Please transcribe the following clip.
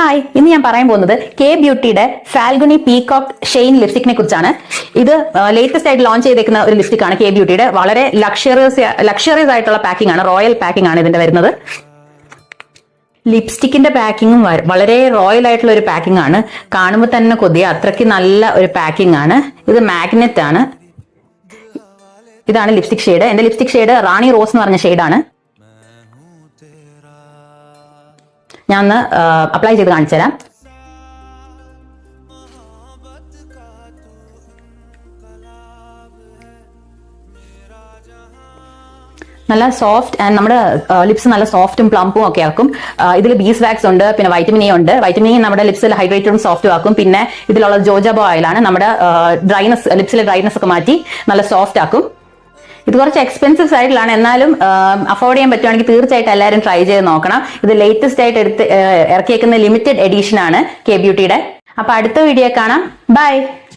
Hi, ഇന്ന് ഞാൻ പറയാൻ പോകുന്നത് കെ ബ്യൂട്ടിയുടെ ഫാൽഗുനി പീകോക്ക് ഷെയ്ൻ ലിപ്സ്റ്റിക്കിനെ കുറിച്ചാണ്. ഇത് ലേറ്റസ്റ്റ് ആയിട്ട് ലോഞ്ച് ചെയ്തേക്കുന്ന ഒരു ലിപ്സ്റ്റിക് ആണ്. കെ ബ്യൂട്ടിയുടെ വളരെ ലക്ഷറിയസ് ആയിട്ടുള്ള പാക്കിംഗ് ആണ്, റോയൽ പാക്കിംഗ് ആണ് ഇതിന്റെ വരുന്നത്. ലിപ്സ്റ്റിക്കിന്റെ പാക്കിങ്ങും വളരെ റോയൽ ആയിട്ടുള്ള ഒരു പാക്കിംഗ് ആണ്. കാണുമ്പോൾ തന്നെ കൊതിയ, അത്രയ്ക്ക് നല്ല ഒരു പാക്കിംഗ് ആണ്. ഇത് മാഗ്നറ്റ് ആണ്. ഇതാണ് ലിപ്സ്റ്റിക് ഷെയ്ഡ്. എന്റെ ലിപ്സ്റ്റിക് ഷെയ്ഡ് റാണി റോസ് എന്ന് പറഞ്ഞ ഷെയ്ഡാണ്. ഞാൻ ഒന്ന് അപ്ലൈ ചെയ്ത് കാണിച്ചു തരാം. നല്ല സോഫ്റ്റ് ആൻഡ് നമ്മുടെ ലിപ്സ് നല്ല സോഫ്റ്റും പ്ലംപും ഒക്കെ ആക്കും. ഇതിൽ ബീസ് വാക്സ് ഉണ്ട്, പിന്നെ വൈറ്റമിൻ എ ഉണ്ട്. വൈറ്റമിൻ എ നമ്മുടെ ലിപ്സിൽ ഹൈഡ്രേറ്റഡും സോഫ്റ്റും ആക്കും. പിന്നെ ഇതിലുള്ള ജോജോബോ ഓയിലാണ് നമ്മുടെ ലിപ്സിലെ ഡ്രൈനെസ് ഒക്കെ മാറ്റി നല്ല സോഫ്റ്റ് ആക്കും. ഇത് കുറച്ച് എക്സ്പെൻസീവ് സൈഡിലാണ്, എന്നാലും അഫോർഡ് ചെയ്യാൻ പറ്റുവാണെങ്കിൽ തീർച്ചയായിട്ടും എല്ലാവരും ട്രൈ ചെയ്ത് നോക്കണം. ഇത് ലേറ്റസ്റ്റ് ആയിട്ട് ഇറക്കിയേക്കുന്ന ലിമിറ്റഡ് എഡിഷൻ ആണ് കെ ബ്യൂട്ടിയുടെ. അപ്പൊ അടുത്ത വീഡിയോ കാണാം. ബൈ.